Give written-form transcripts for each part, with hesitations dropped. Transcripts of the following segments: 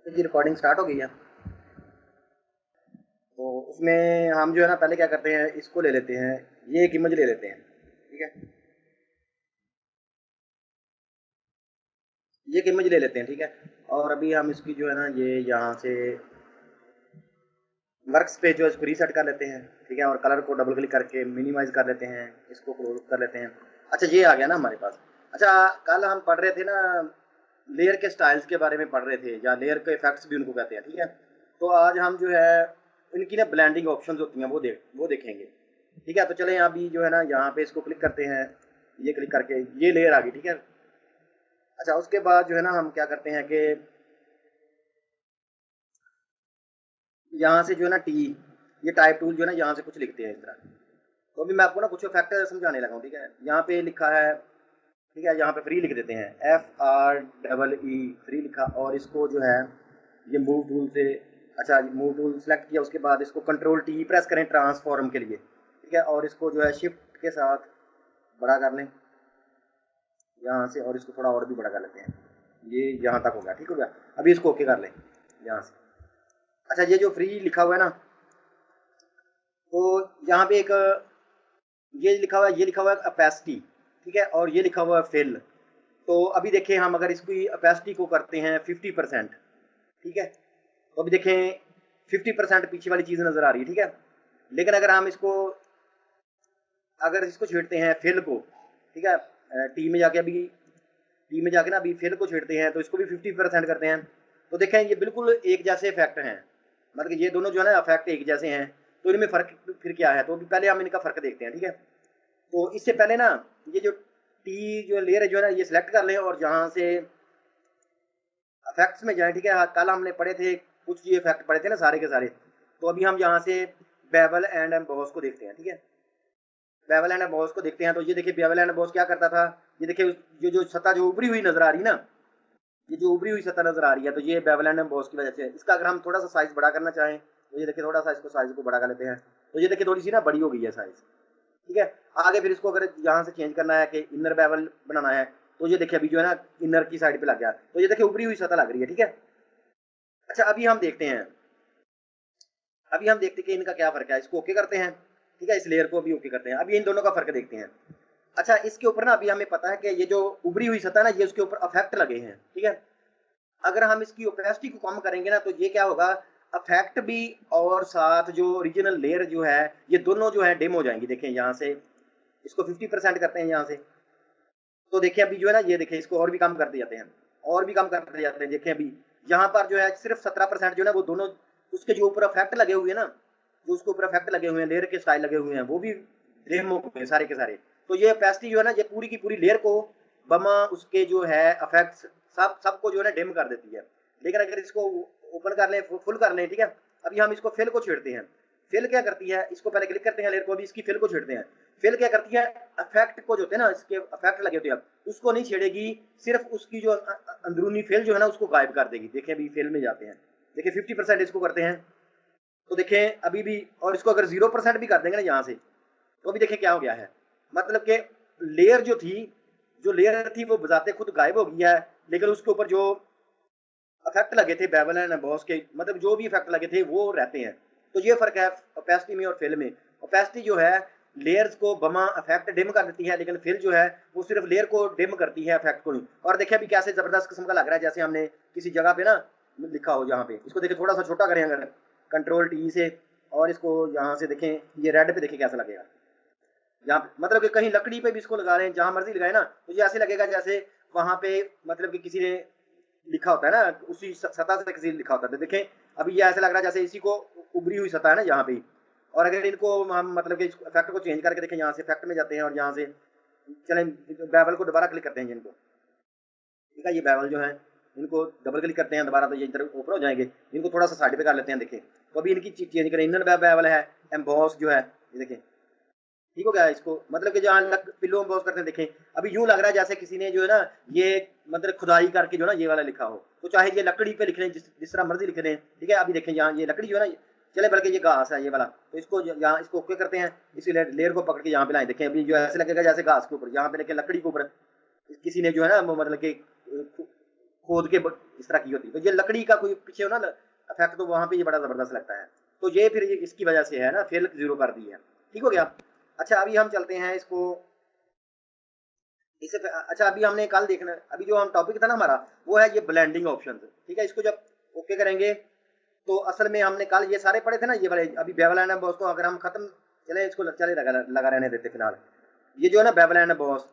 Okay जी, recording start हो गई है। तो उसमें हम जो है ना पहले क्या करते हैं, इसको ले लेते हैं, ये एक इमेज ले लेते हैं। ठीक है, ये एक इमेज ले लेते हैं। ठीक है, और अभी हम इसकी जो है ना ये यहाँ से वर्क्स पे जो है इसको रीसेट कर लेते हैं। ठीक है, और कलर को डबल क्लिक करके मिनिमाइज कर लेते हैं, इसको क्लोज कर लेते हैं। अच्छा, ये आ गया ना हमारे पास। अच्छा, कल हम पढ़ रहे थे ना लेयर के स्टाइल्स के बारे में पढ़ रहे थे, या लेयर के इफेक्ट्स भी उनको कहते हैं। ठीक है, तो आज हम जो है इनकी ना ब्लेंडिंग ऑप्शंस होती हैं वो देखेंगे। ठीक है, तो चले अभी जो है ना यहाँ पे इसको क्लिक करते हैं, ये क्लिक करके ये लेयर आ गई। ठीक है, अच्छा उसके बाद जो है ना हम क्या करते हैं कि यहाँ से जो है ना ये टाइप टूल जो है ना यहाँ से कुछ लिखते हैं इस तरह। तो अभी मैं आपको ना कुछ फैक्ट समझाने लगा हूँ। ठीक है, यहाँ पे लिखा है, ठीक है, यहाँ पे फ्री लिख देते हैं, FREE फ्री लिखा, और इसको जो है ये मूव टूल से, अच्छा मूव टूल सेलेक्ट किया, उसके बाद इसको कंट्रोल T प्रेस करें ट्रांसफॉर्म के लिए। ठीक है, और इसको जो है शिफ्ट के साथ बड़ा कर लें यहाँ से, और इसको थोड़ा और भी बड़ा कर लेते हैं, ये यहाँ तक हो गया। ठीक हो गया, अभी इसको ओके कर लें यहाँ से। अच्छा, ये जो फ्री लिखा हुआ है ना, तो यहाँ पे एक ये लिखा हुआ है, ये लिखा हुआ है अपेसिटी। ठीक है, और ये लिखा हुआ है फिल। तो अभी देखें, हम अगर इसकी अपेसिटी को करते हैं 50%। ठीक है, तो अभी देखें 50% पीछे वाली चीज नजर आ रही है। ठीक है, लेकिन अगर इसको छेड़ते हैं फिल को, ठीक है, टी में जाके अभी टी में जाके ना अभी फिल को छेड़ते हैं, तो इसको भी 50% करते हैं, तो देखें ये बिल्कुल एक जैसे इफेक्ट हैं, मतलब ये दोनों जो है ना इफेक्ट एक जैसे हैं। तो इनमें फर्क फिर क्या है, तो अभी पहले हम इनका फर्क देखते हैं। ठीक है, तो इससे पहले ना ये जो टी जो लेयर है जो है ना ये सिलेक्ट कर लें, और जहाँ से इफेक्ट्स में जाए। ठीक है, कल हमने पढ़े थे कुछ ये इफेक्ट पढ़े थे ना सारे के सारे। तो अभी हम यहाँ से बेवल एंड एम्बॉस को देखते हैं। ठीक है, बेवल एंड एम्बॉस को देखते हैं, तो ये देखिए बेवल एंड एम्बॉस क्या करता था। ये देखिए ये जो सतह जो उभरी हुई नजर आ रही ना, ये जो उभरी हुई सतह नजर आ रही है, तो ये बेवल एंड एम्बॉस की वजह से। इसका अगर हम थोड़ा सा साइज बड़ा करना चाहें, तो ये देखिए थोड़ा सा इसको साइज को बड़ा कर लेते हैं, तो ये देखिए थोड़ी सी ना बड़ी हो गई है साइज। ठीक है, आगे फिर इसको अगर यहाँ से चेंज करना है कि इनर बेवल बनाना है, तो ये देखिए अभी जो है ना इनर की साइड पे लग गया, तो ये देखिए उभरी हुई सतह लग रही है। ठीक है, अच्छा अभी हम देखते हैं कि इनका क्या फर्क है, इसको ओके करते हैं। ठीक है, इस लेयर को भी ओके करते हैं, अभी इन दोनों का फर्क देखते हैं। अच्छा, इसके ऊपर ना अभी हमें पता है कि ये जो उभरी हुई सतह है ना, ये उसके ऊपर अफेक्ट लगे हैं। ठीक है, अगर हम इसकी ओपेसिटी को कम करेंगे ना, तो ये क्या होगा, अफेक्ट भी और साथ जो ओरिजिनल लेयर जो है, ये दोनों जो है डिम हो जाएंगी। देखें यहाँ से इसको 50% करते हैं यहाँ से, तो देखिए अभी जो है ना ये देखिए इसको और भी कम करते जाते हैं, और भी कम करते जाते हैं। देखिए अभी यहाँ पर जो है सिर्फ 17% जो है ना वो दोनों उसके जो ऊपर इफेक्ट लगे हुए हैं ना, जो उसके ऊपर इफेक्ट लगे हुए हैं, लेयर के स्टाइल लगे हुए हैं, वो भी डिम हो गए सारे के सारे। तो ये ओपेसिटी जो है ना ये पूरी की पूरी लेयर को बमा उसके जो है इफेक्ट्स सबको जो है ना डिम कर देती है। लेकिन अगर इसको ओपन कर लें, फुल कर लें, ठीक है, अभी हम इसको फिल को छेड़ते हैं। फिल क्या करती है, इसको पहले क्लिक करते हैं लेयर को, अभी इसकी फिल को छेड़ते हैं। फिल क्या करती है, इफेक्ट को जो होते हैं ना, इसके इफेक्ट लगे होते हैं उसको नहीं छेड़ेगी, सिर्फ उसकी जो अंदरूनी फिल जो है ना उसको गायब कर देगी। देखिए अभी फिल में जाते हैं, देखिए 50% इसको करते हैं, तो देखें अभी भी, और इसको अगर 0% भी कर देंगे ना यहाँ से, तो अभी देखें क्या हो गया है, मतलब कि लेयर जो लेयर थी वो बजाते खुद गायब हो गई है, लेकिन उसके ऊपर जो इफेक्ट लगे थे बेवल एंड बॉस के, मतलब जो भी इफेक्ट लगे थे वो रहते हैं। तो ये फर्क है ओपेसिटी में और फिल में। ओपेसिटी जो है लेयर्स को बमा इफेक्ट डिम कर देती है, लेकिन फिल जो है वो सिर्फ लेयर को डिम करती है, इफेक्ट को नहीं। और देखिए अभी कैसे जबरदस्त किस्म का लग रहा है, जैसे हमने किसी जगह पे ना लिखा हो जहाँ पे, इसको देखिए थोड़ा सा छोटा करें अगर कंट्रोल T से, और इसको यहाँ से देखें ये रेड पे देखिए कैसा लगेगा। यहाँ मतलब कि कहीं लकड़ी पे भी इसको लगा रहे हैं, जहां मर्जी लगाए ना, तो ये ऐसे लगेगा जैसे वहां पे मतलब कि किसी ने लिखा होता है ना, उसी सतह से किसी ने लिखा होता है। देखें अभी ये ऐसे लग रहा है जैसे इसी को उभरी हुई सतह है ना यहाँ पे। और अगर इनको हम मतलब कि इफेक्ट को चेंज करके देखें, यहाँ से इफेक्ट में जाते हैं, और यहाँ से चलें बेवल को दोबारा क्लिक करते हैं जिनको, ठीक है, ये बेवल जो है इनको डबल क्लिक करते हैं दोबारा, तो ये इधर ऊपर हो जाएंगे। इनको थोड़ा सा साइड पे कर लेते हैं, देखें तो अभी इनकी चेंज करें, इनर बेवल है, एम्बॉस जो है ये देखें, ठीक हो गया। इसको मतलब कि जहाँ पिल्लो एम्बॉस करते हैं, देखें अभी यूं लग रहा है जैसे किसी ने जो है ना ये मतलब खुदाई करके जो ना ये वाला लिखा हो, तो चाहे ये लकड़ी पे लिख लें, जिस तरह मर्जी लिख लें। ठीक है, अभी देखें यहाँ ये लकड़ी जो है ना, चले बल्कि ये घास है ये वाला, तो इसको यहाँ इसको ओके करते हैं, इसी लेयर को पकड़ के यहाँ पे लाए, देखें अभी जो ऐसे लगेगा जैसे घास के ऊपर, यहाँ पे लेके लकड़ी के ऊपर किसी ने जो है ना मतलब कि खोद के इस तरह की होती है। तो ये लकड़ी का कोई पीछे हो ना इफेक्ट, तो वहां पे ये बड़ा जबरदस्त लगता है। तो ये फिर ये इसकी वजह से है ना, फेल जीरो कर दी है। ठीक हो गया। अच्छा अभी हम चलते हैं इसको इसे। अच्छा अभी हमने कल देखना, अभी जो हम टॉपिक था ना हमारा, वो है ये ब्लेंडिंग ऑप्शन। ठीक है, इसको जब ओके करेंगे तो असल में हमने कल ये सारे पढ़े थे ना, ये वाले अभी बेवलाइन बॉस को अगर हम खत्म, चले इसको चले लगा रहने देते फिलहाल। ये जो है ना बेवलाइन बॉस,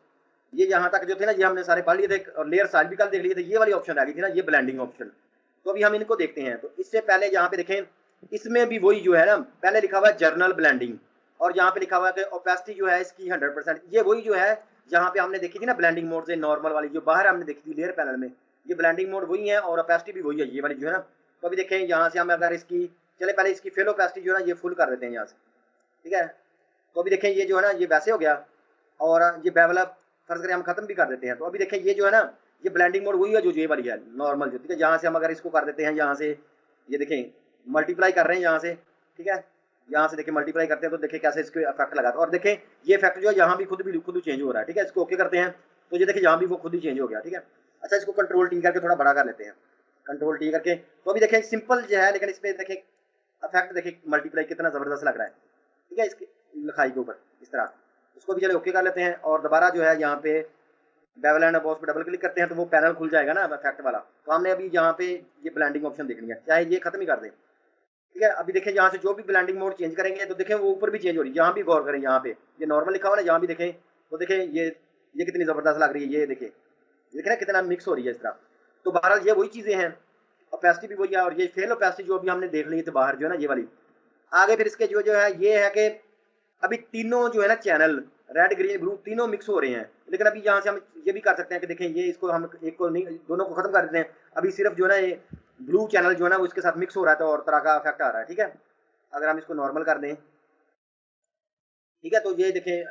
ये यहाँ तक जो थे ना ये हमने सारे पढ़ लिए थे, और लेयर साइज भी कल देख लिए थे। ये वाली ऑप्शन आ गई थी ना, ये ब्लेंडिंग ऑप्शन। तो अभी हम इनको देखते हैं। तो इससे पहले यहाँ पे देखें, इसमें भी वही जो है ना, पहले लिखा हुआ है जर्नल ब्लेंडिंग, और यहाँ पे लिखा हुआ है कि ओपेसिटी जो है इसकी 100%। ये वही जो है जहाँ पे हमने देखी थी ना ब्लेंडिंग मोड से नॉर्मल वाली, जो बाहर हमने देखी थी लेयर पैनल में, ये ब्लेंडिंग मोड वही है और ओपेसिटी भी वही है ये वाली जो है ना। तो अभी देखें यहाँ से हम अगर इसकी, चले पहले इसकी फेल ओपेसिटी जो है ना ये फुल कर देते हैं यहाँ से। ठीक है, तो अभी देखें ये जो है ना ये वैसे हो गया, और ये बेवला फर्ज करें हम खत्म भी कर देते हैं। तो अभी देखें ये जो है ना, ये ब्लेंडिंग मोड वही है जो ये वाली है नॉर्मल जो। ठीक है, यहाँ से हम अगर इसको कर देते हैं यहाँ से, ये देखें मल्टीप्लाई कर रहे हैं यहाँ से। ठीक है, यहाँ से देखें मल्टीप्लाई करते हैं तो देखें कैसे इसके इफेक्ट लगा। और देखें ये इफेक्ट जो है यहाँ भी खुद चेंज हो रहा है। ठीक है, इसको ओके करते हैं तो ये देखिए यहाँ भी वो खुद ही चेंज हो गया। ठीक है, अच्छा इसको कंट्रोल टी करके थोड़ा बड़ा कर लेते हैं, कंट्रोल टी करके। तो अभी देखें सिंपल जो है, लेकिन इसमें देखें इफेक्ट देखें मल्टीप्लाई कितना जबरदस्त लग रहा है। ठीक है, इसकी लिखाई के ऊपर इस तरह, इसको भी चले ओके कर लेते हैं। और दोबारा जो है यहाँ पे बेवलाइन बॉस पे डबल क्लिक करते हैं तो वो पैनल खुल जाएगा ना इफेक्ट वाला। तो हमने अभी यहाँ पे ये ब्लेंडिंग ऑप्शन देखनी है, चाहे ये खत्म ही कर दें। ठीक है, अभी देखें यहाँ से जो भी ब्लेंडिंग मोड चेंज करेंगे तो देखें वो ऊपर भी चेंज हो रही है। यहाँ भी गौर करें, यहाँ पे ये नॉर्मल लिखा हुआ ना, यहाँ भी देखें तो देखें ये कितनी जबरदस्त लग रही है। ये देखें ना कितना मिक्स हो रही है इस तरह। तो बहरहाल ये वही चीजें हैं, ओपेसिटी भी वही है। और ये फेल ओपेसिटी जो अभी हमने देख ली थी बाहर जो है ना ये वाली। आगे फिर इसके जो है ये है कि अभी तीनों जो है ना चैनल रेड ग्रीन ब्लू तीनों मिक्स हो रहे हैं। लेकिन अभी यहाँ से हम ये भी कर सकते हैं कि देखें ये इसको हम एक को नहीं, दोनों को खत्म कर देते हैं। अभी सिर्फ जो है ना ये ब्लू चैनल जो है ना वो इसके साथ मिक्स हो रहा है, तो और तरह का इफेक्ट आ रहा है। ठीक है, अगर हम इसको नॉर्मल कर दें, ठीक है, तो ये देखें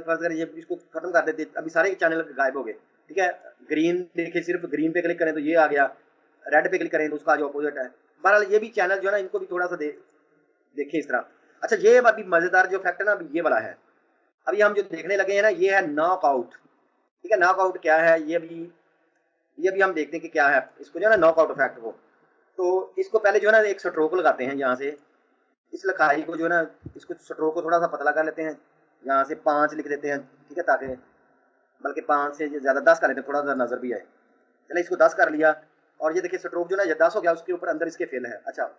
अगर ये इसको खत्म कर देते अभी सारे चैनल गायब हो गए। ठीक है, ग्रीन देखें, सिर्फ ग्रीन पे क्लिक करें तो ये आ गया, रेड पे क्लिक करें तो उसका जो अपोजिट है। बहरहाल ये भी चैनल जो है ना इनको भी थोड़ा सा देखें इस तरह। अच्छा ये अभी मजेदार जो फैक्ट है ना अभी ये वाला है, अभी हम जो देखने लगे हैं ना ये है नॉकआउट। ठीक है, नॉकआउट क्या है ये भी हम देखते हैं कि क्या है। इसको जो है ना नॉकआउट इफेक्ट को, तो इसको पहले जो है ना एक स्ट्रोक लगाते हैं यहाँ से, इस लिखाई को जो है ना इसको स्ट्रोक को थोड़ा सा पतला कर लेते हैं, यहाँ से 5 लिख देते हैं। ठीक है, ताकि बल्कि 5 से ज्यादा 10 कर लेते हैं, थोड़ा सा नजर भी आए। चले इसको 10 कर लिया, और ये देखिए स्ट्रोक जो ना ये 10 हो गया, उसके ऊपर अंदर इसके फेल है। अच्छा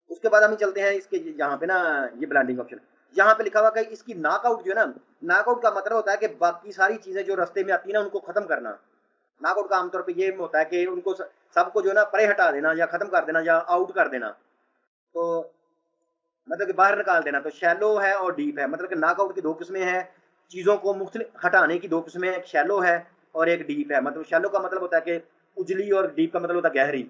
उसके बाद हम चलते हैं इसके यहाँ पे ना ये ब्लेंडिंग ऑप्शन, यहाँ पे लिखा हुआ कि इसकी नॉकआउट जो है ना, नॉकआउट का मतलब होता है कि बाकी सारी चीजें जो रास्ते में आती है ना उनको खत्म करना। नॉकआउट का आमतौर पे ये होता है कि उनको सबको जो है ना परे हटा देना या खत्म कर देना या आउट कर देना, तो मतलब कि बाहर निकाल देना। तो शैलो है और डीप है, मतलब कि नॉकआउट की 2 किस्में हैं, चीजों को मुख्तलिफ हटाने की 2 किस्में, एक शैलो है और एक डीप है। मतलब शैलो का मतलब होता है कि उजली, और डीप का मतलब होता है गहरी।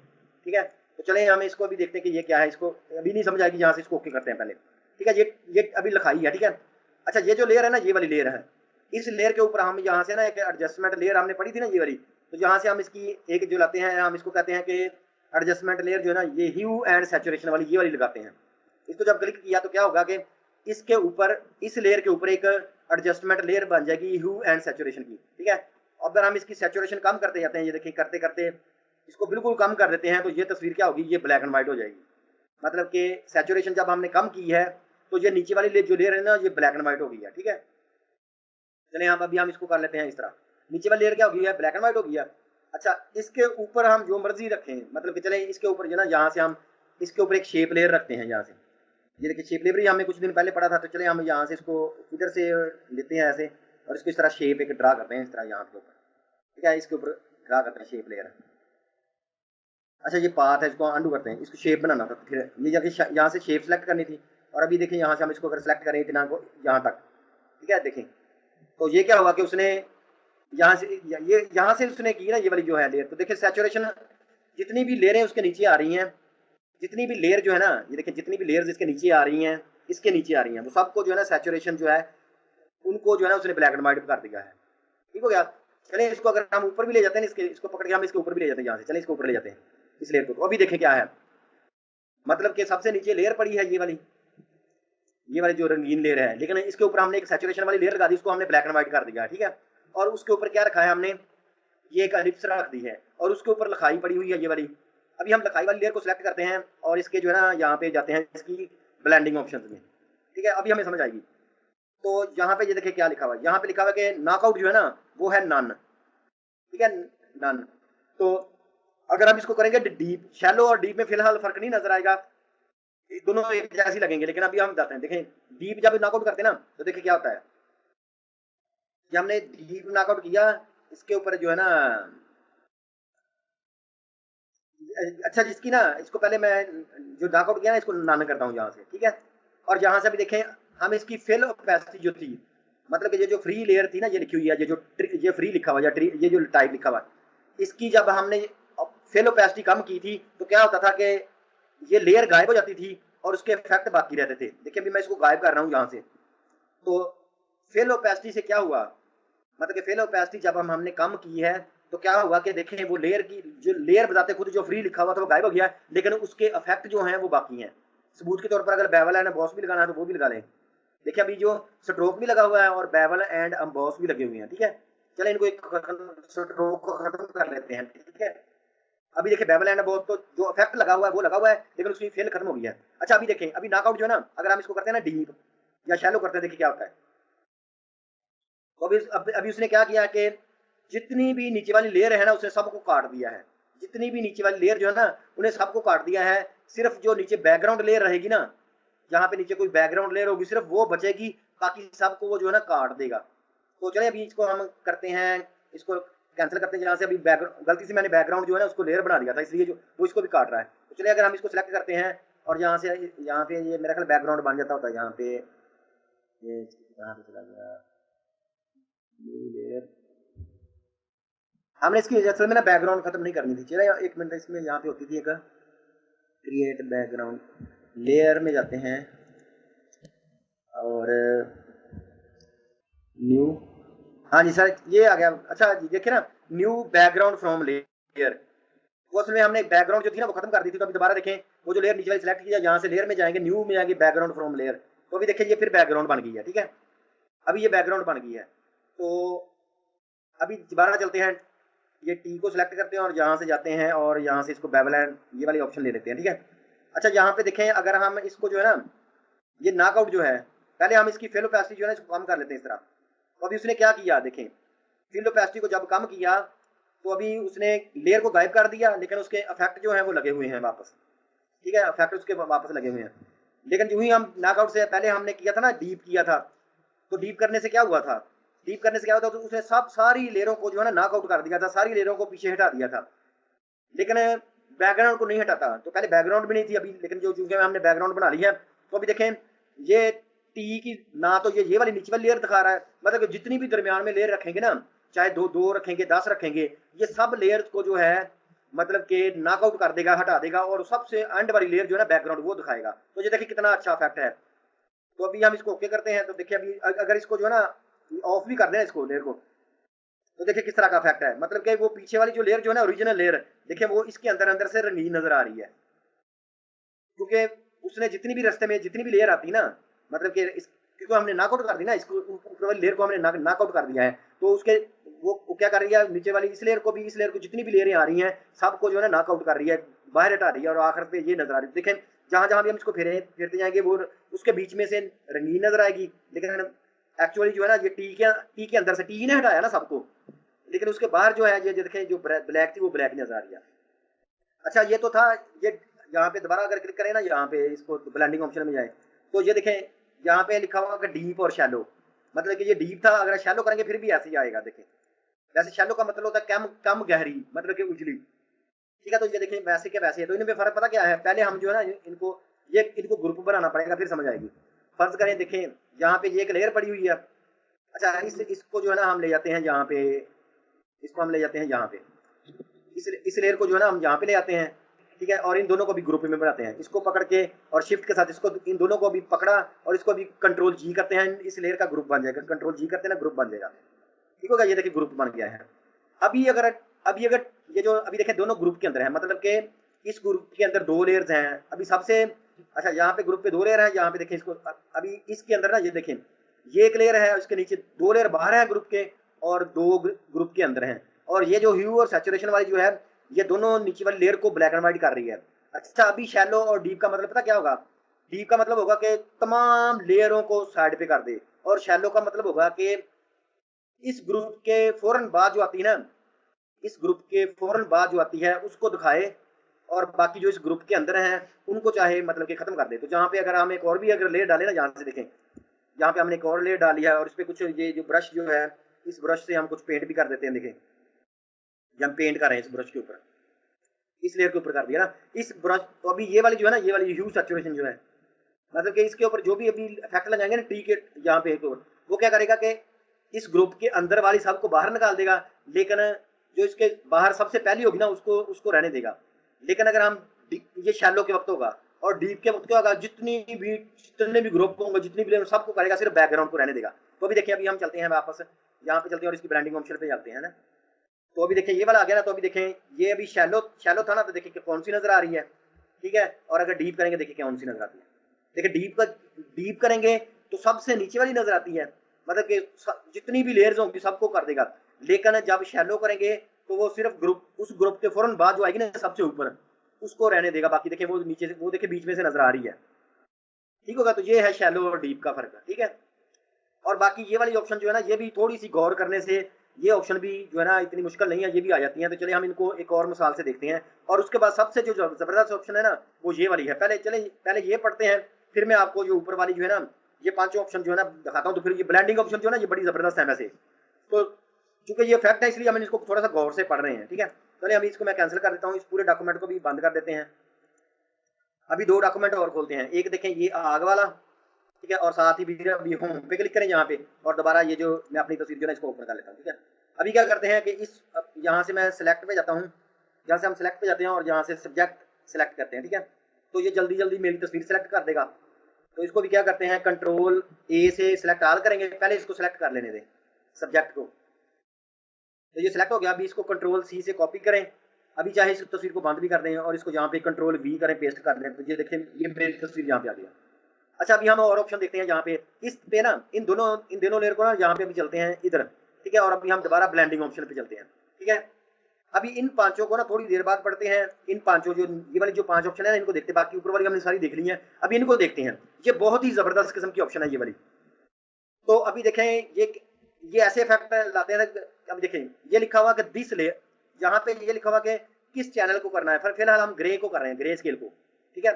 ठीक है, तो चले हम इसको अभी देखते हैं कि ये क्या है। इसको अभी नहीं समझ आएगी, यहाँ से इसको ओके करते हैं पहले। ठीक है, ये अभी लिखाई है। ठीक है, अच्छा ये जो लेयर है ना ये वाली लेयर है, इस लेयर के ऊपर हम यहाँ से ना एक एडजस्टमेंट लेयर हमने पढ़ी थी ना ये वाली, तो यहाँ से हम इसकी एक जो लाते हैं, हम इसको कहते हैं कि एडजस्टमेंट लेयर जो है ना ये ह्यू एंड सैचुरेशन वाली ये वाली लगाते हैं। इसको जब क्लिक किया तो क्या होगा कि इसके ऊपर, इस लेयर के ऊपर एक एडजस्टमेंट लेयर बन जाएगी ह्यू एंड सैचुरेशन की। ठीक है, अगर हम इसकी सैचुरेशन कम करते जाते हैं, ये देखिए करते करते इसको बिल्कुल कम कर देते हैं, तो ये तस्वीर क्या होगी, ये ब्लैक एंड व्हाइट हो जाएगी। मतलब कि सैचुरेशन जब हमने कम की है तो ये नीचे वाली जो लेयर है ना ये ब्लैक एंड व्हाइट हो गई है। ठीक है, चले हम अभी हम इसको कर लेते हैं इस तरह, नीचे वाली लेयर क्या हो गई है, ब्लैक एंड व्हाइट हो गई है। अच्छा इसके ऊपर हम जो मर्जी रखें, मतलब कि चले इसके ऊपर जो ना यहाँ से हम इसके ऊपर एक शेप लेयर रखते हैं यहाँ से। ये देखिए शेप लेयर हमने कुछ दिन पहले पढ़ा था, तो चले हम यहाँ से इसको इधर से लेते हैं ऐसे, और इसको इस तरह शेप एक ड्रा करते हैं इस तरह यहाँ के ऊपर। ठीक है, इसके ऊपर ड्रा करते हैं शेप लेयर। अच्छा ये पाथ है, इसको अंडू करते हैं, इसको शेप बनाना था, तो फिर ये जाके यहाँ से शेप सेलेक्ट करनी थी। और अभी देखें यहाँ से हम इसको अगर सेलेक्ट करें इतना को यहाँ तक, ठीक है, देखें तो ये क्या हुआ कि उसने यहाँ से ये यहाँ से उसने की ना ये वाली जो है लेयर, तो देखिए सैचुरेशन जितनी भी लेयरें उसके नीचे आ रही हैं, जितनी भी लेयर जो है ना, ये देखिए जितनी भी लेयर्स इसके नीचे आ रही हैं, इसके नीचे आ रही हैं, वो सबको जो है ना सैचुरेशन जो है उनको जो है ना उसने ब्लैक एंड व्हाइट कर दिया है। ठीक हो गया। चलिए इसको अगर हम ऊपर भी ले जाते हैं, इसको पकड़ के हम इसके ऊपर भी ले जाते हैं यहाँ से, चलिए इसको ऊपर ले जाते हैं इस लेयर को। तो अभी देखें क्या है, मतलब कि सबसे नीचे लेयर पड़ी है ये वाली जो रंगीन लेयर है, लेकिन इसके ऊपर हमने एक सैचुरेशन वाली लेयर लगा दी, उसको हमने ब्लैक एंड व्हाइट कर दिया। ठीक है, और उसके ऊपर क्या रखा है हमने, ये एक एलिप्स रख दी है और उसके ऊपर लिखाई पड़ी हुई है ये वाली। अभी हम लिखाई वाली लेयर को सिलेक्ट करते हैं और इसके जो है ना यहाँ पे जाते हैं इसकी ब्लेंडिंग ऑप्शन में, ठीक है, अभी हमें समझ आएगी। तो यहाँ पे ये देखिए क्या लिखा हुआ है, यहाँ पे लिखा हुआ है कि नॉकआउट जो है ना वो है नन, ठीक है, नन। तो अगर हम इसको करेंगे डीप, शैलो और डीप में फिलहाल फर्क नहीं नजर आएगा, दोनों एक जैसी लगेंगे, लेकिन अभी हम बताते हैं। देखें डीप जब नॉकआउट करते हैं ना तो देखिए क्या होता है, जब हमने डीप नॉकआउट किया इसके ऊपर जो है ना, अच्छा जिसकी ना, इसको पहले मैं जो नॉकआउट किया ना इसको नन करता हूँ यहाँ से, ठीक है। और यहाँ से भी देखें हम इसकी फिल ओपेसिटी जो थी, मतलब कि ये जो फ्री लेयर थी ना, ये लिखी हुई है, ये जो ये फ्री लिखा हुआ है, ये जो टाइप लिखा हुआ है, इसकी जब हमने फिल ओपेसिटी कम की थी तो क्या होता था कि ये लेयर गायब हो जाती थी और उसके इफेक्ट बाकी रहते थे। देखिए अभी मैं इसको गायब कर रहा हूँ यहाँ से, तो फिल ओपेसिटी से क्या हुआ, मतलब कि फेल ओपेसिटी जब हमने कम की है तो क्या हुआ कि देखें वो लेयर की जो लेयर बताते खुद जो फ्री लिखा हुआ था वो गायब हो गया, लेकिन उसके इफेक्ट जो हैं वो बाकी हैं। सबूत के तौर पर अगर बेवल एंड एम्बॉस भी लगाना है तो वो भी लगा लें। देखिए अभी जो स्ट्रोक भी लगा हुआ है और बेवल एंड एम्बॉस भी लगे हुए हैं, ठीक है। चले इनको एक स्ट्रोक को खत्म कर लेते हैं, ठीक है। अभी देखिए बेवल एंड एम्बॉस तो जो इफेक्ट लगा हुआ है वो लगा हुआ है, लेकिन उसकी फेल खत्म हो गई है। अच्छा अभी देखें, अभी नॉकआउट जो है ना, अगर हम इसको करते हैं ना डीप या शैलो करते हैं, देखिए क्या होता है। तो अभी उसने क्या किया कि जितनी भी नीचे वाली लेयर है ना उसने सबको काट दिया है, जितनी भी नीचे वाली लेयर जो है ना उन्हें सबको काट दिया है। सिर्फ जो नीचे बैकग्राउंड लेयर रहेगी ना, जहाँ पे नीचे कोई बैकग्राउंड लेयर होगी सिर्फ वो बचेगी, बाकी सबको वो जो है ना काट देगा। तो चले अभी इसको हम करते हैं, इसको कैंसिल करते हैं। जहाँ से अभी बैकग्राउंड गलती से मैंने बैकग्राउंड जो है ना उसको लेयर बना दिया था, इसलिए जो वो इसको भी काट रहा है। तो चलिए अगर हम इसको सिलेक्ट करते हैं और यहाँ से यहाँ पे ये मेरा ख्याल बैकग्राउंड बन जाता होता है, यहाँ पे ये यहाँ पे चला गया लेयर। हमने इसकी असल में ना बैकग्राउंड खत्म नहीं करनी थी, चलिए एक मिनट, इसमें यहाँ पे होती थी एक क्रिएट बैकग्राउंड, लेयर में जाते हैं और न्यू, हाँ जी सर ये आ गया। अच्छा जी देखिए ना, न्यू बैकग्राउंड फ्रॉम लेयर, वो उसमें हमने बैकग्राउंड जो थी ना वो खत्म कर दी थी। तो अभी दोबारा देखें वो जो लेयर नीचे वाली सिलेक्ट किया, यहाँ से लेयर में जाएंगे, न्यू में जाएंगे बैकग्राउंड फ्रॉम लेयर, तो अभी देखिए ये फिर बैकग्राउंड बन गई है, ठीक है। अभी ये बैकग्राउंड बन गई है। तो अभी दोबारा चलते हैं, ये टी को सिलेक्ट करते हैं और यहाँ से जाते हैं और यहाँ से इसको बेवलैंड ये वाली ऑप्शन ले लेते हैं, ठीक है। अच्छा यहाँ पे देखें, अगर हम इसको जो है ना ये नॉकआउट जो है, पहले हम इसकी फेल ओपेसिटी जो है ना इसको कम कर लेते हैं इस तरह। तो अभी उसने क्या किया देखें, फेल ओपेसिटी को जब कम किया तो अभी उसने लेयर को गायब कर दिया, लेकिन उसके इफेक्ट जो है वो लगे हुए हैं वापस, ठीक है, इफेक्ट उसके वापस लगे हुए हैं। लेकिन जो ही हम नॉकआउट से पहले हमने किया था ना, डीप किया था, तो डीप करने से क्या हुआ था, डीप करने से क्या होता, तो उसने सब सारी लेयरों को जो है ना नॉकआउट कर दिया था, सारी लेयरों को पीछे हटा दिया था, लेकिन बैकग्राउंड को नहीं हटाता। तो पहले बैकग्राउंड भी नहीं थी अभी, लेकिन जो चूंकि हमने बैकग्राउंड बना लिया है, तो अभी देखें ये टी की ना तो ये वाली नीचे वाली लेयर दिखा रहा है, मतलब कि जितनी भी दरमियान में लेयर रखेंगे ना, चाहे दो दो रखेंगे 10 रखेंगे, ये सब लेयर्स को जो है मतलब कि नॉकआउट कर देगा, हटा देगा, और सबसे एंड वाली लेयर जो है ना बैकग्राउंड वो दिखाएगा। तो ये देखिए कितना अच्छा इफेक्ट है। तो अभी हम इसको ओके करते हैं, तो देखिए अभी अगर इसको जो है ना ऑफ भी कर दें इसको लेयर को, तो देखिए किस तरह का इफेक्ट है, मतलब कि वो पीछे वाली जो लेयर जो है ना ओरिजिनल लेयर, देखिए वो इसके अंदर अंदर से रंगीन नजर आ रही है, क्योंकि उसने जितनी भी रास्ते में जितनी भी लेयर आती ना, मतलब कि क्योंकि हमने नॉकआउट कर दी ना इसको, ऊपर वाली लेयर को हमने नॉकआउट कर दिया है, तो उसके वो क्या कर रही है, नीचे वाली इस लेयर को भी, इस लेयर को जितनी भी लेयरें आ रही हैं सबको जो है ना नॉकआउट कर रही है, बाहर हटा रही है, और आखिर पे ये नजर आ रही है। देखें जहां जहां भी हम इसको फेरते जाएंगे वो उसके बीच में से रंगीन नजर आएगी, लेकिन एक्चुअली जो है ना ये टी के अंदर से टी ने हटाया ना सबको, लेकिन उसके बाहर जो है ये देखें जो ब्लैक थी वो ब्लैक नजर आ रही है। अच्छा ये तो था ये, यहाँ पे दोबारा अगर क्लिक करें ना, यहाँ पे इसको ब्लेंडिंग ऑप्शन में जाए, तो ये देखें यहाँ पे लिखा हुआ कि डीप और शैलो, मतलब कि ये डीप था, अगर शैलो करेंगे फिर भी ऐसे ही आएगा। देखें वैसे शैलो का मतलब होता है कम कम गहरी, मतलब कि उजली, ठीक है। तो ये देखें वैसे के वैसे है, तो इनमें फर्क पता क्या है, पहले हम जो है ना इनको ग्रुप बनाना पड़ेगा, फिर समझ आएगी। फर्ज करें देखें यहाँ पे ये एक लेयर पड़ी हुई है, अच्छा इसको जो है ना हम ले जाते हैं यहाँ पे, इसको हम ले जाते हैं यहाँ पे, इस लेयर को जो है ना हम यहाँ पे ले आते हैं, ठीक है, और इन दोनों को भी ग्रुप में बनाते हैं, इसको पकड़ के और शिफ्ट के साथ इसको इन दोनों को भी पकड़ा और इसको भी कंट्रोल जी करते हैं, इस लेयर का ग्रुप बन जाएगा, कंट्रोल जी करते हैं ना ग्रुप बन जाएगा, ठीक होगा। ये देखिए ग्रुप बन गया है। अभी अगर ये जो अभी देखें दोनों ग्रुप के अंदर है, मतलब कि इस ग्रुप के अंदर दो लेयर्स हैं अभी सबसे, अच्छा यहाँ पे ग्रुप पे दो लेयर है, यहाँ पे देखें इसको अभी इसके अंदर ना ये देखें ये एक लेयर है, उसके नीचे दो लेयर बाहर है ग्रुप के और दो ग्रुप के अंदर हैं। और ये जो ह्यू और सैचुरेशन वाली जो है ये दोनों नीचे वाली लेयर को ब्लैक एंड व्हाइट कर रही है। अच्छा अभी शैलो और डीप का मतलब पता क्या होगा? डीप का मतलब होगा कि तमाम लेयरों को साइड पे कर दे, और शैलो का मतलब होगा कि इस ग्रुप के फौरन बाद जो आती है ना, इस ग्रुप के फौरन बाद जो आती है उसको दिखाए, और बाकी जो इस ग्रुप के अंदर हैं उनको चाहे मतलब कि खत्म कर दे। तो जहाँ पे अगर हम एक और भी अगर लेयर डालें ना, यहाँ से देखें, यहाँ पे हमने एक और लेयर डाली है और इस पे कुछ ये जो ब्रश जो है, इस ब्रश से हम कुछ पेंट भी कर देते हैं। देखें हम पेंट कर रहे हैं इस ब्रश के ऊपर, इस लेयर के ऊपर कर दिया ना इस ब्रश। तो अभी ये वाली जो है ना, ये वाली ह्यू सैचुरेशन जो है, मतलब कि इसके ऊपर जो भी अभी इफेक्ट लगाएंगे ना टी के यहाँ पे, तो वो क्या करेगा कि इस ग्रुप के अंदर वाली सब को बाहर निकाल देगा, लेकिन जो इसके बाहर सबसे पहली होगी ना उसको उसको रहने देगा। लेकिन अगर हम ये शैलो के वक्त होगा और डीप के वक्त क्या होगा, जितने भी ग्रुप होंगे, जितनी भी सबको करेगा, सिर्फ बैकग्राउंड को रहने देगा। तो अभी देखिए, अभी हम चलते हैं वापस यहाँ पे चलते हैं और इसकी ब्रांडिंग ऑप्शन पे जाते हैं ना। तो अभी देखिए ये वाला आ गया ना, तो अभी देखें ये अभी शैलो शैलो था ना, तो देखिए कौन सी नजर आ रही है, ठीक है। और अगर डीप करेंगे देखिए कौन सी नजर आती है। देखिए डीप करेंगे तो सबसे नीचे वाली नजर आती है, मतलब कि जितनी भी लेयर्स होंगी सबको कर देगा। लेकिन जब शैलो करेंगे तो वो सिर्फ ग्रुप, उस ग्रुप के फौरन बाद जो आएगी ना सबसे ऊपर, उसको रहने देगा। बाकी देखिए वो नीचे से, वो देखिए बीच में से नजर आ रही है, ठीक होगा। तो ये है शैलो और डीप का फर्क, ठीक है। और बाकी ये वाली ऑप्शन जो है ना, ये भी थोड़ी सी गौर करने से ये ऑप्शन भी जो है ना इतनी मुश्किल नहीं है, ये भी आ जाती है। तो चलिए हम इनको एक और मिसाल से देखते हैं। और उसके बाद सबसे जो जबरदस्त ऑप्शन है ना वो ये वाली है। पहले ये पढ़ते हैं, फिर मैं आपको जो ऊपर वाली जो है ना ये पांचों ऑप्शन जो है ना दिखाता हूँ। तो फिर ये ब्लेंडिंग ऑप्शन जो है ना ये बड़ी जबरदस्त है वैसे तो, चूंकि ये फैक्ट है इसलिए हम इसको थोड़ा सा गौर से पढ़ रहे हैं, ठीक है। चलिए अभी इसको मैं कैंसिल कर देता हूँ, इस पूरे डॉक्यूमेंट को भी बंद कर देते हैं। अभी दो डॉक्यूमेंट और खोलते हैं। एक देखें ये आग वाला, ठीक है, और साथ ही भी अभी होम पे क्लिक करें यहाँ पे, और दोबारा ये जो मैं अपनी तस्वीर जो है इसको ओपन कर लेता हूँ, ठीक है। अभी क्या करते हैं कि इस यहाँ से मैं सिलेक्ट पे जाता हूँ, यहाँ से हम सिलेक्ट पे जाते हैं और यहाँ से सब्जेक्ट सिलेक्ट करते हैं, ठीक है। तो ये जल्दी जल्दी मेरी तस्वीर सेलेक्ट कर देगा। तो इसको भी क्या करते हैं, कंट्रोल ए से सिलेक्ट आल करेंगे, पहले इसको सिलेक्ट कर लेने दें सब्जेक्ट को। तो ये सिलेक्ट हो गया। अभी इसको कंट्रोल सी से कॉपी करें, अभी चाहे इस तस्वीर को बंद भी कर दें और इसको यहाँ पे कंट्रोल वी करें, पेस्ट कर दें। तो ये देखें ये मेरी तस्वीर यहाँ पे आ गया। अच्छा अभी हम और ऑप्शन देखते हैं यहाँ पे, इस पे ना इन दोनों लेयर को ना यहाँ पे अभी चलते हैं इधर, ठीक है। और अभी हम दोबारा ब्लेंडिंग ऑप्शन पे चलते हैं, ठीक है। अभी इन पांचों को ना थोड़ी देर बाद पढ़ते हैं। इन पांचों जो ये वाली जो पांच ऑप्शन है ना इनको देखते हैं, बाकी ऊपर वाली हमने सारी देख ली है, अभी इनको देखते हैं। ये बहुत ही जबरदस्त किस्म की ऑप्शन है ये वाली। तो अभी देखें ये ऐसे इफेक्ट लाते हैं। अब देखें ये लिखा हुआ कि दिस लेयर, यहाँ पे ये लिखा हुआ कि किस चैनल को करना है। फिलहाल हम ग्रे को कर रहे हैं, ग्रे स्केल को, ठीक है।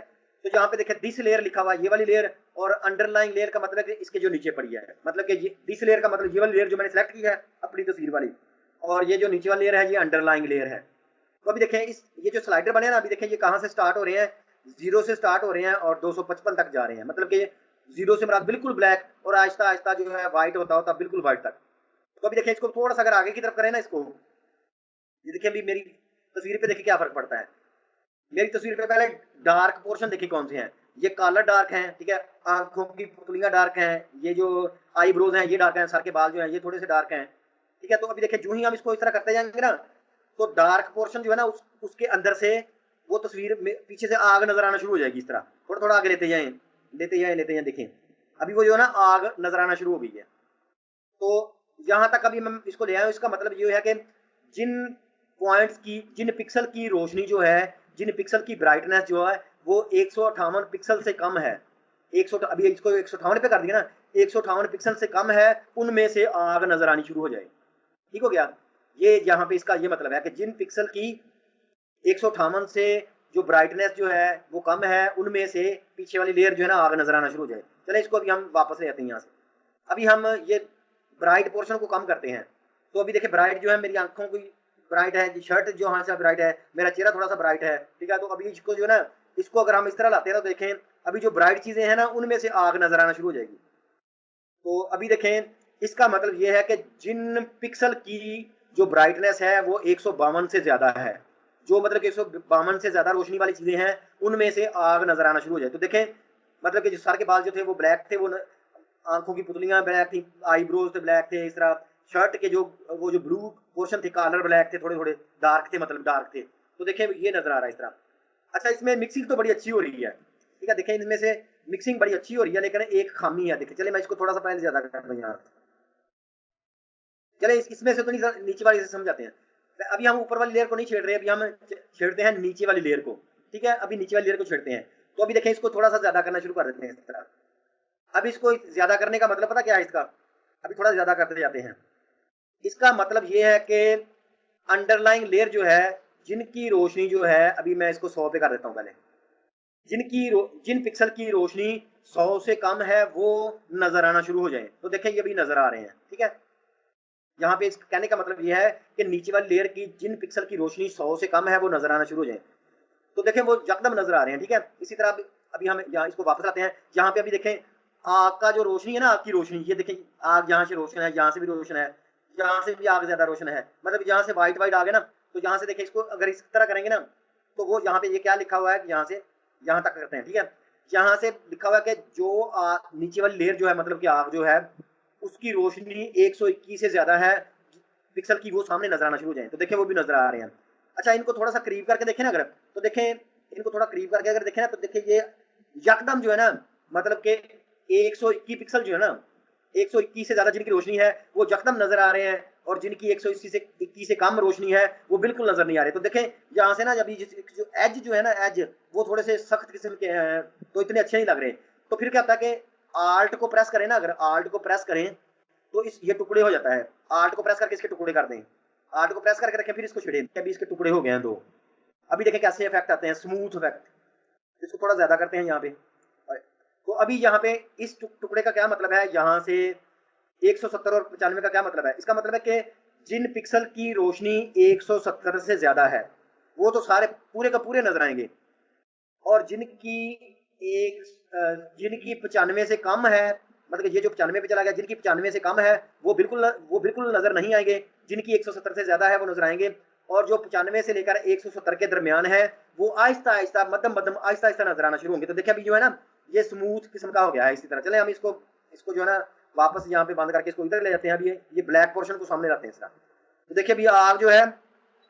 तो यहाँ पे देखें दिस लेयर लिखा हुआ है, ये वाली लेयर, और अंडरलाइन लेयर का मतलब कि इसके जो नीचे पड़ी है, मतलब कि दिस लेयर का मतलब ये वाली लेयर जो मैंने सेलेक्ट की है अपनी तस्वीर वाली, और ये जो नीचे वाली लेयर है ये अंडरलाइन लेयर है। तो अभी देखें ये जो स्लाइडर बने ना, अभी देखें ये कहाँ से स्टार्ट हो रहे हैं, 0 से स्टार्ट हो रहे हैं और 255 तक जा रहे हैं। मतलब कि 0 से मतलब बिल्कुल ब्लैक और आहिस्ता आहिस्ता जो है व्हाइट होता होता बिल्कुल व्हाइट तक। तो अभी देखिए इसको थोड़ा सा अगर आगे की तरफ करें ना इसको, ये देखिए अभी मेरी तस्वीर पे देखिए क्या फर्क पड़ता है। मेरी तस्वीर पे पहले डार्क पोर्शन देखिए कौन से हैं, ये कॉलर डार्क हैं, ठीक है। आंखों की पुतलियां डार्क हैं, ये जो आईब्रोज हैं ये डार्क हैं, सर के बाल जो हैं ये थोड़े से डार्क हैं, ठीक है। तो अभी देखिए जो ही हम इसको इस तरह करते जाएंगे ना, तो डार्क पोर्शन जो है ना उसके अंदर से वो तस्वीर में पीछे से आग नजर आना शुरू हो जाएगी। इस तरह थोड़ा थोड़ा आगे लेते जाए लेते जाए लेते जाए, देखें अभी वो जो है ना आग नजर आना शुरू हो गई है। तो यहाँ तक अभी मैं इसको ले आया हूँ। इसका मतलब ये है कि जिन पॉइंट्स की, जिन पिक्सल की रोशनी जो है, जिन पिक्सल की ब्राइटनेस जो है वो 158 पिक्सल से कम है, 100 अभी इसको 158 पे कर दिया ना, 158 पिक्सल से कम है, उनमें से आग नजर आनी शुरू हो जाए, ठीक हो गया। ये यहाँ पे इसका ये मतलब है कि जिन पिक्सल की 158 से जो ब्राइटनेस जो है वो कम है, उनमें से पीछे वाली लेयर जो है ना आग नजर आना शुरू हो जाए। चले इसको अभी हम वापस ले आते हैं यहाँ से। अभी हम ये ब्राइट पोर्शन को कम करते हैं। तो अभी देखिए ब्राइट जो है मेरी आंखों की ब्राइट है, शर्ट जो यहाँ से ब्राइट है, मेरा चेहरा थोड़ा सा ब्राइट है, ठीक है। तो अभी इसको जो है ना, इसको अगर हम इस तरह लाते हैं ना, देखें अभी जो ब्राइट चीजें हैं ना उनमें से आग नजर आना शुरू हो जाएगी। तो अभी देखें इसका मतलब ये है कि जिन पिक्सल की जो ब्राइटनेस है वो 152 से ज्यादा है, जो मतलब कि 152 से ज्यादा रोशनी वाली चीजें हैं उनमें से आग नजर आना शुरू हो जाए। तो देखें मतलब कि जो सर के बाल जो थे वो ब्लैक थे, वो आंखों की पुतलियां ब्लैक थी, आईब्रोज थे ब्लैक थे, इस तरह शर्ट के जो वो जो ब्लू पोर्शन थे कॉलर ब्लैक थे, थोड़े थोड़े डार्क थे, मतलब डार्क थे। तो देखें ये नजर आ रहा है इस तरह। अच्छा इसमें मिक्सिंग तो बड़ी अच्छी हो रही है, ठीक है। देखें इनमें से मिक्सिंग बड़ी अच्छी हो रही है, लेकिन एक खामी है। देखिए चले मैं इसको थोड़ा सा पहले ज्यादा कर दूं यहाँ, चले इसमें से तो नहीं नीचे वाली से समझाते हैं। अभी हम ऊपर वाली लेयर को नहीं छेड़ रहे, अभी हम छेड़ते हैं नीचे वाली लेयर को, ठीक है, अभी नीचे वाली लेयर को छेड़ते हैं। तो अभी देखें इसको थोड़ा सा ज्यादा करना शुरू कर देते हैं इस तरह। अब इसको ज्यादा करने का मतलब पता क्या है इसका, अभी थोड़ा ज्यादा करते जाते हैं। इसका मतलब ये है कि अंडरलाइंग लेयर जो है, जिनकी रोशनी जो है, अभी मैं इसको 100 पे कर देता हूँ पहले, जिन पिक्सल की रोशनी 100 से कम है वो नजर आना शुरू हो जाए। तो देखें ये भी नजर आ रहे हैं, ठीक है। यहाँ पे इस कहने का मतलब ये है कि नीचे वाली लेयर की जिन पिक्सल की रोशनी 100 से कम है वो नजर आना शुरू हो जाए। तो देखें वो यकदम नजर आ रहे हैं, ठीक है। इसी तरह अभी हम यहाँ इसको वापस आते हैं, यहाँ पे अभी देखें आग का जो रोशनी है ना, आग की रोशनी, ये देखें आग यहाँ से रोशन है, यहाँ से भी रोशन है, यहाँ से भी आग ज्यादा रोशन है, मतलब यहाँ से व्हाइट व्हाइट आ गया ना। तो यहाँ से देखें इसको अगर इस तरह करेंगे ना, तो वो यहाँ पे ये क्या लिखा हुआ है, यहाँ से यहाँ तक करते हैं, ठीक है। यहाँ से लिखा हुआ है कि जो नीचे वाली लेयर जो है, मतलब कि आग जो है उसकी रोशनी 121 से ज्यादा है पिक्सल की, वो सामने नजर आना शुरू हो जाए। तो देखें वो भी नजर आ रहे हैं। अच्छा इनको थोड़ा सा करीब करके देखें ना अगर, तो देखें इनको थोड़ा करीब करके अगर देखें ना, तो देखें ये यकदम जो है ना, मतलब कि 121 पिक्सल जो है ना, 121 से ज्यादा जिनकी रोशनी है वो यकदम नजर आ रहे हैं, और जिनकी 180 से 21 से कम रोशनी है वो बिल्कुल नजर नहीं आ रहे। तो देखें यहाँ से ना, जब जो एज जो है ना, एज वो थोड़े से सख्त किस्म के हैं, तो इतने अच्छे नहीं लग रहे। तो फिर क्या होता है कि आल्ट को प्रेस करें ना, अगर आल्ट को प्रेस करें तो इस ये टुकड़े हो जाता है। आर्ट को प्रेस करके इसके टुकड़े कर दें, आर्ट को प्रेस करके रखें, फिर इसको छिड़े, अभी इसके टुकड़े हो गए हैं दो। अभी देखें कैसे इफेक्ट आते हैं, स्मूथ इफेक्ट। इसको थोड़ा ज्यादा करते हैं यहाँ पे। तो अभी यहाँ पे इस टुकड़े का क्या मतलब है, यहाँ से 170 और 95 का क्या मतलब है, इसका मतलब है कि जिन पिक्सल की रोशनी 170 से ज्यादा है वो तो सारे पूरे का पूरे नजर आएंगे, और एक जिनकी 95 से कम है, मतलब ये जो 95 पे चला गया, जिनकी 95 से कम है वो बिल्कुल नजर नहीं आएंगे, जिनकी 170 से ज्यादा है वो नजर आएंगे, और जो 95 से लेकर 170 के दरमियान है वो आहिस्ता आहिस्ता मध्यम मध्यम आहिस्ता आहिस्ता नजर आना शुरू होंगे। तो देखिए अभी जो है ना ये स्मूथ किस्म का हो गया है। इसी तरह चले हम इसको इसको जो है ना वापस यहाँ पे बंद करके इसको इधर ले जाते हैं। अभी ये ब्लैक पोर्शन को सामने लाते हैं इसका। तो देखिए अभी आग जो है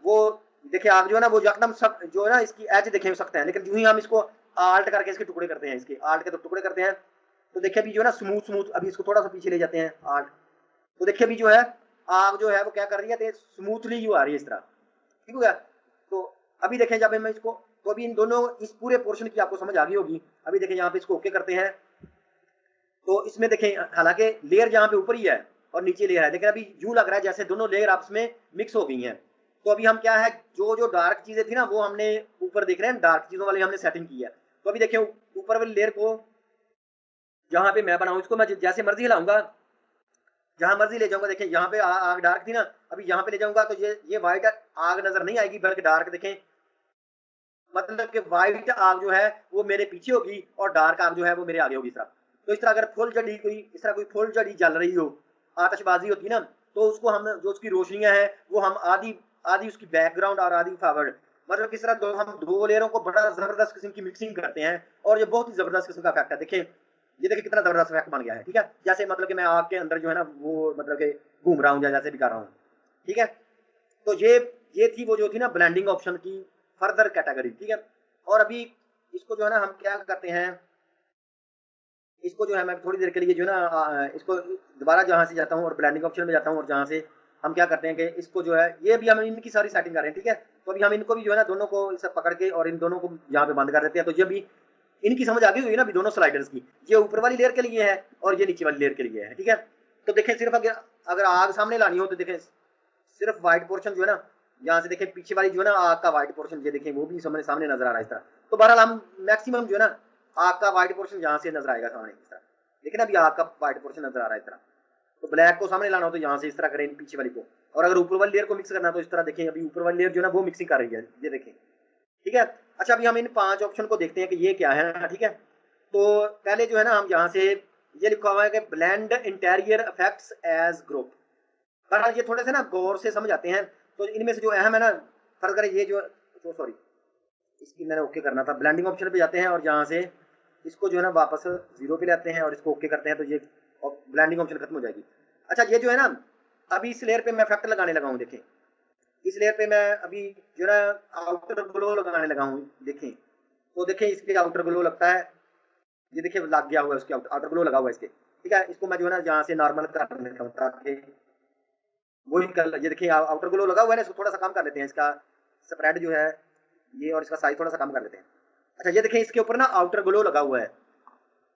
वो, देखिए आग जो है ना वो एकदम सब जो है ना इसकी एज देखे सकते हैं, लेकिन यूं ही हम इसको आल्ट करके इसके टुकड़े करते हैं, इसके आल्ट के तो टुकड़े करते हैं। तो देखिए अभी जो है ना स्मूथ स्मूथ, अभी इसको थोड़ा सा पीछे ले जाते हैं आल्ट। तो देखिए अभी जो है आग जो है वो क्या कर रही है, स्मूथली यू आ रही है इस तरह, ठीक हो गया। तो अभी देखें जब मैं इसको, तो अभी इन दोनों इस पूरे पोर्शन की आपको समझ आ गई होगी। अभी देखें यहाँ पे इसको ओके करते हैं, तो इसमें देखें हालांकि लेयर यहाँ पे ऊपर ही है और नीचे लेयर है, लेकिन अभी यूं लग रहा है जैसे दोनों लेयर आपस में मिक्स हो गई हैं। तो अभी हम क्या है, जो जो डार्क चीजें थी ना वो हमने ऊपर देख रहे हैं, डार्क चीजों वाली हमने सेटिंग की है। तो अभी देखिए ऊपर वाली लेयर को जहां पे मैं बनाऊं, इसको मैं जैसे मर्जी हिलाऊंगा, जहां मर्जी ले जाऊंगा। देखिए यहाँ पे आग डार्क थी ना, अभी यहाँ पे ले जाऊंगा तो ये व्हाइट आग नजर नहीं आएगी, बल्कि डार्क देखें, मतलब कि व्हाइट आग जो है वो मेरे पीछे होगी और डार्क आग जो है वो मेरे आगे होगी इस तरह। तो इस तरह अगर फुल जड़ी कोई इस तरह कोई फुल जड़ी जल रही हो, आतशबाजी होती है ना, तो उसको हम जो उसकी रोशनियां हैं वो हम आधी आधी उसकी बैकग्राउंड और आधी फॉरवर्ड, मतलब किस तरह हम दो लेयरों को बड़ा जबरदस्त किस्म की मिक्सिंग करते हैं, और ये बहुत ही जबरदस्त किस्म का इफेक्ट है। देखें ये देखिए कितना जबरदस्त इफेक्ट बन गया है, ठीक है। जैसे मतलब कि मैं आग के अंदर जो है ना वो मतलब कि घूम रहा हूँ या जैसे भी कर रहा हूँ, ठीक है। तो ये थी वो जो थी ना ब्लेंडिंग ऑप्शन की फर्दर कैटेगरी, ठीक है। और अभी इसको जो है ना हम क्या करते हैं, इसको जो है मैं थोड़ी देर के लिए जो है ना इसको दोबारा जहां से जाता हूँ और ब्लेंडिंग ऑप्शन में जाता हूँ, और जहां से हम क्या करते हैं कि इसको जो है ये भी हम इनकी सारी सेटिंग कर रहे हैं, ठीक है। तो अभी हम इनको भी जो है ना दोनों को इसे पकड़ के और इन दोनों को यहाँ पे बंद कर देते हैं। तो ये भी इनकी समझ आ गई हुई ना अभी दोनों स्लाइडर्स की, ये ऊपर वाली लेयर के लिए है और ये नीचे वाली लेयर के लिए है, ठीक है। तो देखें सिर्फ अगर आग सामने लानी हो तो देखें सिर्फ व्हाइट पोर्शन जो है ना, यहाँ से देखें पीछे वाली जो है ना आग का व्हाइट पोर्शन, ये देखें वो भी सामने नजर आ रहा है इस तरह। तो बहरहाल हम मैक्सिमम जो है ना आग का व्हाइट पोर्शन यहाँ से नजर आएगा सामने इस तरह, लेकिन अभी आग का व्हाइट पोर्शन नजर आ रहा है इस तरह। तो ब्लैक को सामने लाना हो तो यहाँ से इस तरह करें पीछे वाली को, और अगर ऊपर वाली लेयर को मिक्स करना है तो इस तरह देखें अभी ऊपर वाली लेयर जो है ना वो मिक्सिंग कर रही है, ये देखें, ठीक है। अच्छा अभी हम इन 5 ऑप्शन को देखते हैं कि ये क्या है, ठीक है। तो पहले जो है ना हम यहाँ से ये लिखा हुआ है कि blend interior effects age group. पर ये थोड़े से ना गौर से समझ आते हैं। तो इनमें से जो अहम है ना, फर्ज करें ये जो, तो सॉरी इसकी मैंने ओके करना था, ब्लेंडिंग ऑप्शन पे जाते हैं और यहाँ से इसको जो है ना वापस 0 पे लाते हैं और इसको ओके करते हैं, तो ये ब्लेंडिंग ऑप्शन खत्म हो जाएगी। अच्छा ये जो है ना अभी इस लेयर पे मैं इफेक्ट लगाने लगा हूँ, देखें इस लेयर पे मैं अभी जो है ना आउटर ग्लो लगाने लगा हूँ, देखें। तो देखें इसके आउटर ग्लो लगता है, ये देखिए लग गया हुआ है, उसके आउटर ग्लो लगा हुआ है इसके, ठीक है। इसको मैं जो है ना यहाँ से नॉर्मल कर लेता हूँ ताकि वही कलर, ये देखिए आउटर ग्लो लगा हुआ है ना, इसको थोड़ा सा कम कर लेते हैं, इसका स्प्रेड जो है ये, और इसका साइज थोड़ा सा कम कर लेते हैं। अच्छा ये देखिए इसके ऊपर ना आउटर ग्लो लगा हुआ है,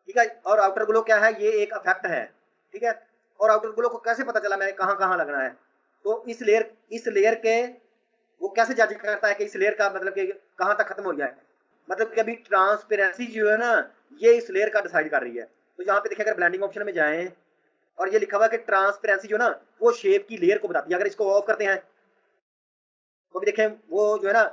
ठीक है, और आउटर ग्लो क्या है, ये एक इफेक्ट है, ठीक है। और आउटर ग्लो को कैसे पता चला मैंने कहाँ कहाँ लगना है, तो इस लेयर के वो कैसे जज करता है कि इस लेयर का मतलब कि कहाँ तक खत्म हो गया है, मतलब कि अभी ट्रांसपेरेंसी जो है ना, ये इस लेयर का डिसाइड कर रही है। तो यहाँ पे देखिए अगर ब्लेंडिंग ऑप्शन में जाएं और ये लिखा हुआ है कि ट्रांसपेरेंसी जो ना वो शेप की लेयर को बताती है, अगर इसको ऑफ करते हैं तो भी देखें वो जो है ना,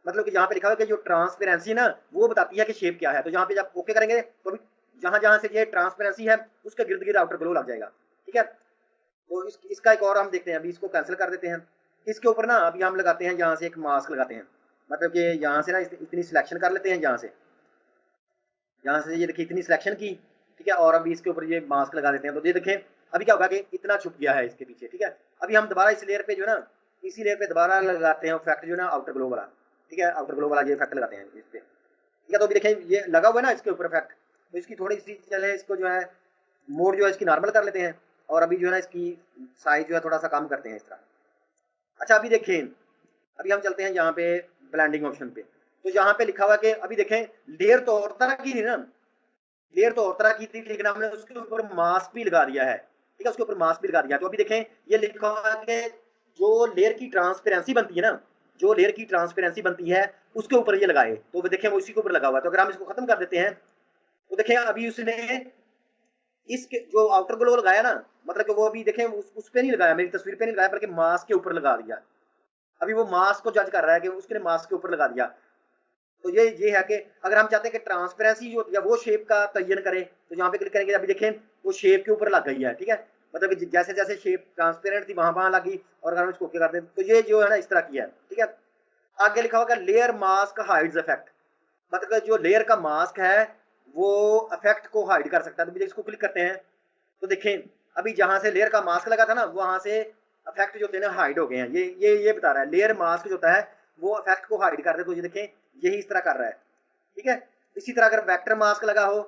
मतलब कि यहाँ पे लिखा हुआ है कि जो ट्रांसपेरेंसी ना वो बताती है कि शेप क्या है। तो यहाँ पे जब ओके करेंगे तो अभी जहां जहां से ये ट्रांसपेरेंसी है उसके गिर्द गिर्द आउटर ग्लो लग जाएगा, ठीक है। तो इसका एक और हम देखते हैं, अभी इसको कैंसिल कर देते हैं। इसके ऊपर ना अभी हम लगाते हैं यहाँ से एक मास्क लगाते हैं, मतलब कि यहाँ से ना इतनी सिलेक्शन कर लेते हैं, यहाँ से ये देखिए इतनी सिलेक्शन की, ठीक है, और अभी इसके ऊपर ये मास्क लगा देते हैं। तो ये देखें अभी क्या होगा कि इतना छुप गया है इसके पीछे, ठीक है। अभी हम दोबारा इस लेयर पे जो है ना, इसी लेयर पे दोबारा लगाते हैं इफेक्ट जो है ना आउटर ग्लो वाला, ठीक है, आउटर ग्लो वाला ये इफेक्ट लगाते हैं इस पे, ठीक है। तो अभी देखें ये लगा हुआ है ना इसके ऊपर इफेक्ट, तो इसकी थोड़ी सी चले इसको जो है मोड जो है इसकी नॉर्मल कर लेते हैं, और अभी जो है ना इसकी साइज जो है थोड़ा सा कम करते हैं इस तरह। अच्छा अभी देखें, अभी हम चलते हैं यहाँ पे ब्लेंडिंग ऑप्शन पे, तो यहाँ पे लिखा हुआ कि अभी देखें लेयर तो और तरह की थी ना, लेयर तो और तरह की थी, लेकिन हमने उसके ऊपर मास्क भी लगा दिया है, ठीक है, उसके ऊपर मास्क भी लगा दिया। तो अभी देखें ये लिखा हुआ है कि जो लेयर की ट्रांसपेरेंसी बनती है ना, जो लेयर की ट्रांसपेरेंसी बनती है उसके ऊपर ये लगाए, तो देखें वो इसी के ऊपर लगा हुआ है। तो अगर हम इसको खत्म कर देते हैं तो देखें अभी उसने इसके जो आउटर ग्लो लगाया ना, मतलब कि वो अभी देखें उस पे नहीं लगाया, मेरी तस्वीर पे नहीं लगाया, बल्कि मास्क के ऊपर लगा दिया। अभी वो मास्क को जज कर रहा है कि उसके मास्क के ऊपर लगा दिया। तो ये है कि अगर हम चाहते हैं कि ट्रांसपेरेंसी जो या वो शेप का तयन करें, तो यहाँ पे क्लिक करेंगे, अभी देखें वो शेप के ऊपर लग गई है, ठीक है, मतलब कि जैसे जैसे शेप ट्रांसपेरेंट थी वहां वहां लगी, और अगर हम इसको ओके कर दें तो ये जो है ना इस तरह की है, ठीक है। आगे लिखा होगा लेयर मास्क हाइड्स इफेक्ट, मतलब जो लेयर का मास्क है वो इफेक्ट को हाइड कर सकता है। तो इसको क्लिक करते हैं तो देखें अभी जहां से लेयर का मास्क लगा था ना वहां से इफेक्ट जो थे ना हाइड हो गए हैं। ये बता रहा है लेयर मास्क जो होता है वो इफेक्ट को हाइड कर दे, तो ये देखें यही इस तरह कर रहा है, ठीक है। इसी तरह अगर वेक्टर मास्क लगा हो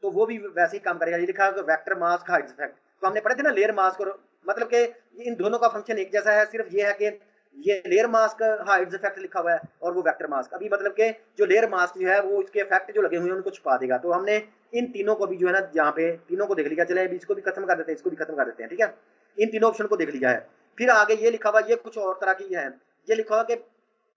तो वो भी वैसे ही काम करेगा, ये लिखा है वेक्टर मास्क हाइड्स इफेक्ट। तो हमने पढ़े थे ना लेयर मास्क, और मतलब कि इन दोनों का फंक्शन एक जैसा है, सिर्फ ये है कि ये लेयर मास्क हाइड्स इफेक्ट लिखा हुआ है और वो वेक्टर मास्क, अभी मतलब कि जो लेयर मास्क जो है वो इसके इफेक्ट जो लगे हुए हैं उनको छुपा देगा। तो हमने इन तीनों को भी जो है ना यहाँ पे तीनों को देख लिया, चले अभी इसको भी खत्म कर देते हैं, इसको भी खत्म कर देते हैं, ठीक है। इन तीनों ऑप्शन को देख लिया है। फिर आगे ये लिखा हुआ, ये कुछ और तरह की है, ये लिखा हुआ कि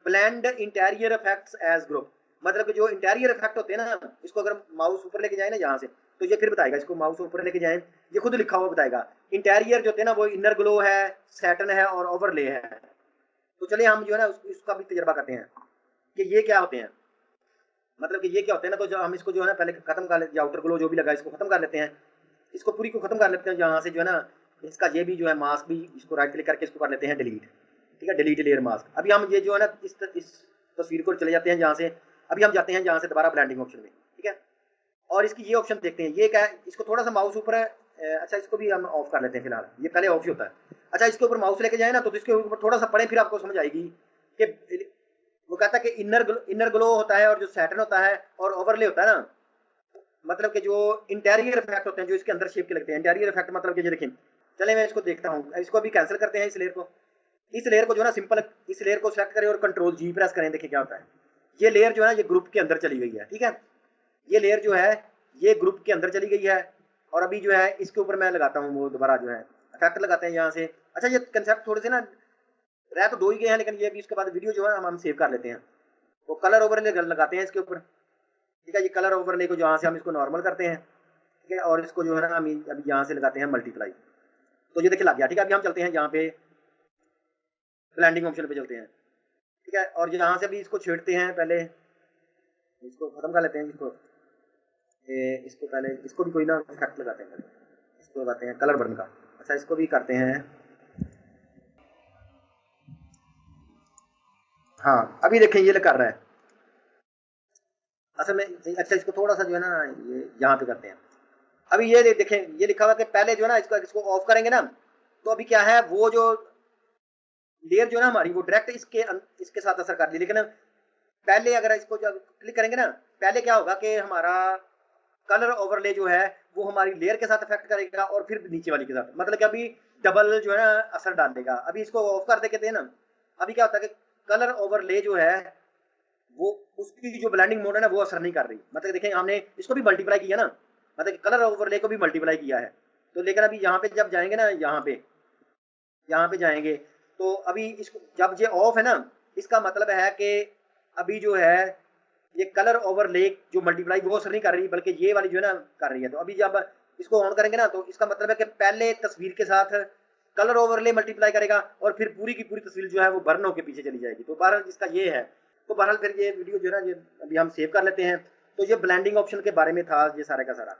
blend interior effects age group, मतलब कि जो इंटीरियर इफेक्ट होते हैं ना, इसको अगर माउस ऊपर लेके जाए ना यहाँ से तो ये फिर बताएगा, इसको माउस ऊपर लेके जाए ये खुद लिखा हुआ बताएगा। इंटीरियर जो होते हैं ना वो इनर ग्लो है, सैटन है और ओवरले है। तो चलिए हम जो है ना उसका भी तजर्बा करते हैं कि ये क्या होते हैं, मतलब कि ये क्या होते हैं ना। तो जो हम इसको जो है ना पहले खत्म कर लेते हैं, आउटर ग्लो जो भी लगा इसको खत्म कर लेते हैं, इसको पूरी को खत्म कर लेते हैं यहाँ से जो है ना, इसका ये भी जो है मास्क भी, इसको राइट क्लिक करके इसको कर लेते हैं डिलीट, ठीक है, डिलीट लेयर मास्क। अभी हम ये जो है ना इस तस्वीर को चले जाते हैं यहाँ से, अभी हम जाते हैं यहाँ से दोबारा ब्लेंडिंग ऑप्शन में, ठीक है, और इसकी ये ऑप्शन देखते हैं ये क्या है। इसको थोड़ा सा माउस ऊपर है, अच्छा इसको भी हम ऑफ कर लेते हैं फिलहाल, ये पहले ऑफ ही होता है। अच्छा इसके ऊपर माउस लेके जाए ना तो इसके ऊपर थोड़ा सा पढ़े फिर आपको समझ आएगी कि वो कहता है कि इनर ग्लो होता है और जो सैटन होता है और ओवरले होता है ना, मतलब कि जो इंटीरियर इफेक्ट होते हैं जो इसके अंदर शेप के लगते हैं। इंटीरियर इफेक्ट मतलब कि ये देखिए, चले मैं इसको देखता हूँ, इसको अभी कैंसिल करते हैं इस लेयर को जो है ना सिंपल इस लेयर को सेलेक्ट करें और कंट्रोल जी प्रेस करें, देखिए क्या होता है। ये लेयर जो है ना ये ग्रुप के अंदर चली गई है, ठीक है, ये लेयर जो है ये ग्रुप के अंदर चली गई है। और अभी जो है इसके ऊपर मैं लगाता हूँ वो दोबारा जो है इफेक्ट लगाते हैं यहाँ से। अच्छा ये कंसेप्ट थोड़े से ना रह तो दो ही गए हैं, लेकिन ये भी इसके बाद वीडियो जो है हम सेव कर लेते हैं। तो कलर ओवरले लगाते हैं इसके ऊपर, ठीक है, ये कलर ओवरले को जहाँ से हम इसको नॉर्मल करते हैं, ठीक है, और इसको जो है ना हम अभी यहाँ से लगाते हैं मल्टीप्लाई। तो ये देखिए लग गया, ठीक है। अभी हम चलते हैं यहाँ पे ब्लेंडिंग ऑप्शन पे चलते हैं, ठीक है, और यहाँ से भी इसको छेड़ते हैं, पहले इसको खत्म कर लेते हैं, इसको पहले इसको भी कोई ना इफेक्ट लगाते हैं, पहले इसको लगाते हैं कलर बर्न का। अच्छा इसको भी करते हैं, हाँ अभी देखें ये कर रहा है असल में। अच्छा इसको थोड़ा सा जो है ना ये यहाँ पे करते हैं। अभी ये देखें ये लिखा हुआ कि पहले जो है ना इसको ऑफ करेंगे ना, तो अभी क्या है वो जो लेयर जो है ना हमारी वो डायरेक्ट इसके साथ असर कर दी, लेकिन पहले अगर इसको जब क्लिक करेंगे ना, पहले क्या होगा कि हमारा कलर ओवरले जो है वो हमारी लेयर के साथ इफेक्ट करेगा और फिर नीचे वाली के साथ, मतलब कि अभी डबल जो है ना असर डालेगा। अभी इसको ऑफ कर देते हैं ना, अभी क्या होता है कि कलर ओवरले जो है वो उसकी जो ब्लेंडिंग मोड है ना वो असर नहीं कर रही। मतलब देखें हमने इसको भी मल्टीप्लाई किया ना, मतलब कलर ओवरले को भी मल्टीप्लाई किया है। तो लेकिन अभी यहाँ पे जब जाएंगे ना, यहाँ पे जाएंगे तो अभी इसको जब ये ऑफ है ना, इसका मतलब है कि अभी जो है ये कलर ओवरले जो मल्टीप्लाई वो असर नहीं कर रही, बल्कि ये वाली जो है ना कर रही है। तो अभी जब इसको ऑन करेंगे ना तो इसका मतलब है कि पहले तस्वीर के साथ कलर ओवरले मल्टीप्लाई करेगा और फिर पूरी की पूरी तस्वीर जो है वो बर्न होकर पीछे चली जाएगी। तो बहरहाल इसका ये है। तो बहरहाल फिर ये वीडियो जो है ना ये अभी हम सेव कर लेते हैं। तो ये ब्लेंडिंग ऑप्शन के बारे में था ये सारा का सारा।